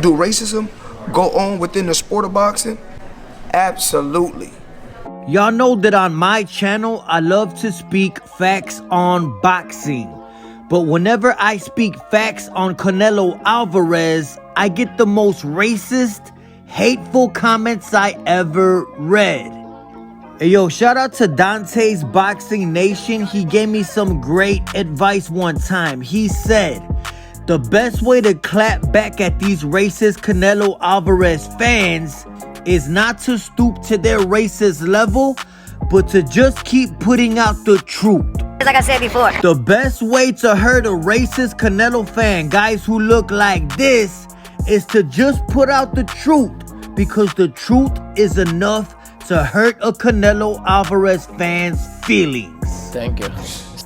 Do racism go on within the sport of boxing? Absolutely. Y'all know that on my channel, I love to speak facts on boxing. But whenever I speak facts on Canelo Alvarez, I get the most racist, hateful comments I ever read. Hey yo, shout out to Dante's Boxing Nation. He gave me some great advice one time. He said, the best way to clap back at these racist Canelo Alvarez fans is not to stoop to their racist level, but to just keep putting out the truth. Like I said before, The best way to hurt a racist Canelo fan, guys who look like this, is to just put out the truth, because the truth is enough to hurt a Canelo Alvarez fan's feelings. Thank you.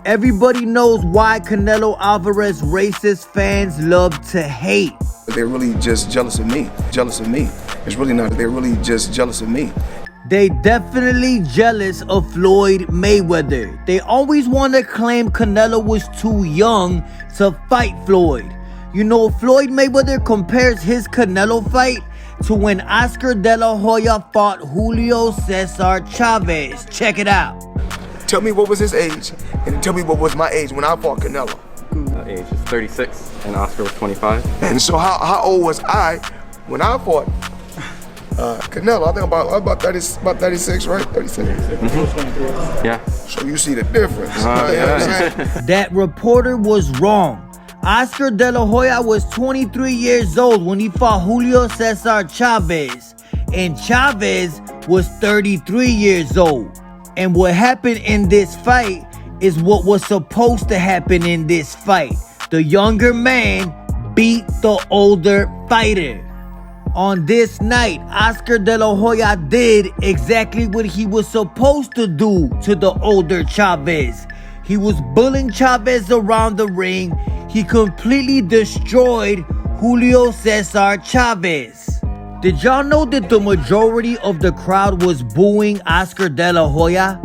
Everybody knows why Canelo Alvarez racist fans love to hate. They're really just jealous of me. Jealous of me. It's really not. They're really just jealous of me. They definitely jealous of Floyd Mayweather. They always want to claim Canelo was too young to fight Floyd. You know, Floyd Mayweather compares his Canelo fight to when Oscar De La Hoya fought Julio Cesar Chavez. Check it out. Tell me what was his age, and tell me what was my age when I fought Canelo. Age is 36, and Oscar was 25. And so how old was I when I fought Canelo? I think about 36, right? 36. Yeah. So you see the difference. You know what I'm saying? That reporter was wrong. Oscar De La Hoya was 23 years old when he fought Julio Cesar Chavez, and Chavez was 33 years old. And what happened in this fight is what was supposed to happen in this fight. The younger man beat the older fighter. On this night, Oscar De La Hoya did exactly what he was supposed to do to the older Chavez. He was bullying Chavez around the ring. He completely destroyed Julio Cesar Chavez. Did y'all know that the majority of the crowd was booing Oscar De La Hoya?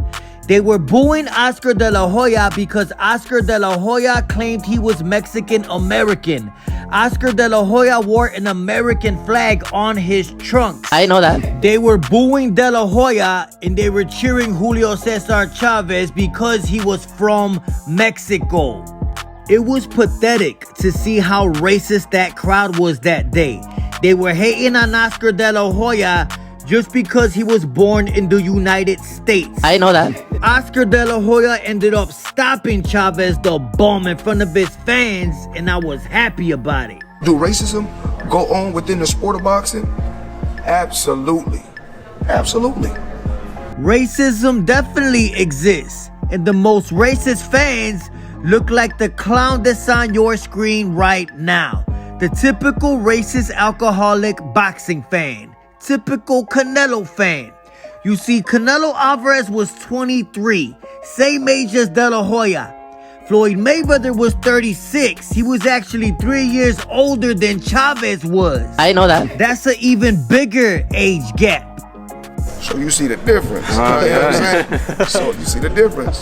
They were booing Oscar De La Hoya because Oscar De La Hoya claimed he was Mexican American. Oscar De La Hoya wore an American flag on his trunks. I know that. They were booing De La Hoya and they were cheering Julio Cesar Chavez because he was from Mexico. It was pathetic to see how racist that crowd was that day. They were hating on Oscar De La Hoya just because he was born in the United States. I know that. Oscar De La Hoya ended up stopping Chavez the bum in front of his fans, and I was happy about it. Do racism go on within the sport of boxing? Absolutely. Absolutely. Racism definitely exists, and the most racist fans look like the clown that's on your screen right now. The typical racist alcoholic boxing fan. Typical Canelo fan. You see, Canelo Alvarez was 23, same age as De La Hoya. Floyd Mayweather was 36. He was actually 3 years older than Chavez was. I know that. That's an even bigger age gap. So you see the difference. You know what I'm saying? So you see the difference.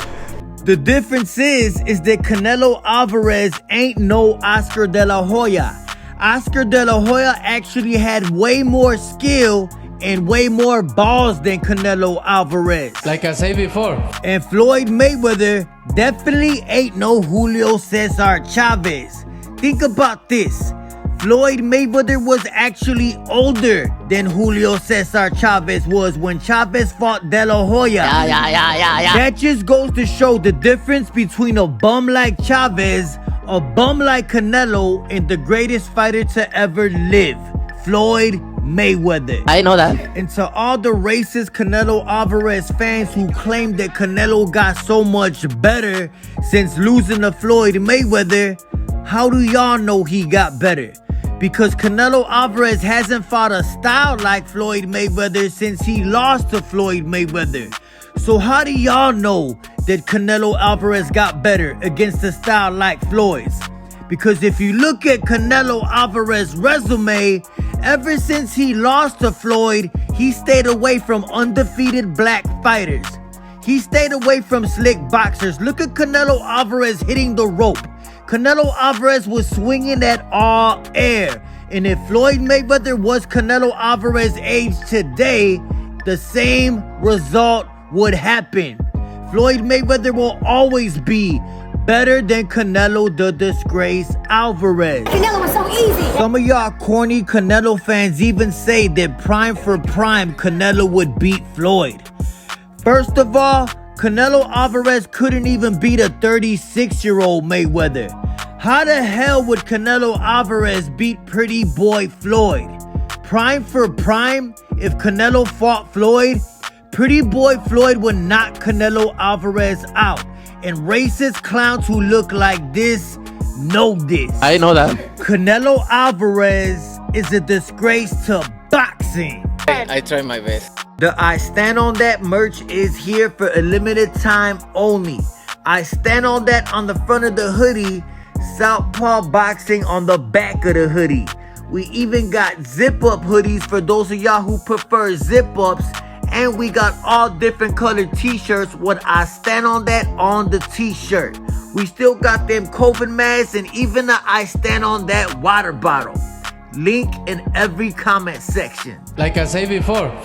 The difference is that Canelo Alvarez ain't no Oscar De La Hoya. Oscar De La Hoya actually had way more skill and way more balls than Canelo Alvarez. Like I said before. And Floyd Mayweather definitely ain't no Julio Cesar Chavez. Think about this. Floyd Mayweather was actually older than Julio Cesar Chavez was when Chavez fought De La Hoya. Yeah. That just goes to show the difference between a bum like Chavez, a bum like Canelo, and the greatest fighter to ever live, Floyd Mayweather. I know that. And to all the racist Canelo Alvarez fans who claim that Canelo got so much better since losing to Floyd Mayweather, how do y'all know he got better? Because Canelo Alvarez hasn't fought a style like Floyd Mayweather since he lost to Floyd Mayweather. So how do y'all know that Canelo Alvarez got better against a style like Floyd's? Because if you look at Canelo Alvarez's resume, ever since he lost to Floyd, he stayed away from undefeated black fighters. He stayed away from slick boxers. Look at Canelo Alvarez hitting the rope. Canelo Alvarez was swinging at all air. And if Floyd Mayweather was Canelo Alvarez's age today, the same result would happen. Floyd Mayweather will always be better than Canelo the Disgrace Alvarez. Canelo was so easy. Some of y'all corny Canelo fans even say that prime for prime, Canelo would beat Floyd. First of all, Canelo Alvarez couldn't even beat a 36-year-old Mayweather. How the hell would Canelo Alvarez beat pretty boy Floyd? Prime for prime, if Canelo fought Floyd, pretty boy Floyd would knock Canelo Alvarez out. And racist clowns who look like this know this. I know that. Canelo Alvarez is a disgrace to boxing. I tried my best. The I Stand On That merch is here for a limited time only. I Stand On That on the front of the hoodie, Southpaw Boxing on the back of the hoodie. We even got zip-up hoodies for those of y'all who prefer zip-ups. And we got all different colored t-shirts with I Stand On That on the t-shirt. We still got them COVID masks and even the I Stand On That water bottle. Link in every comment section. Like I said before,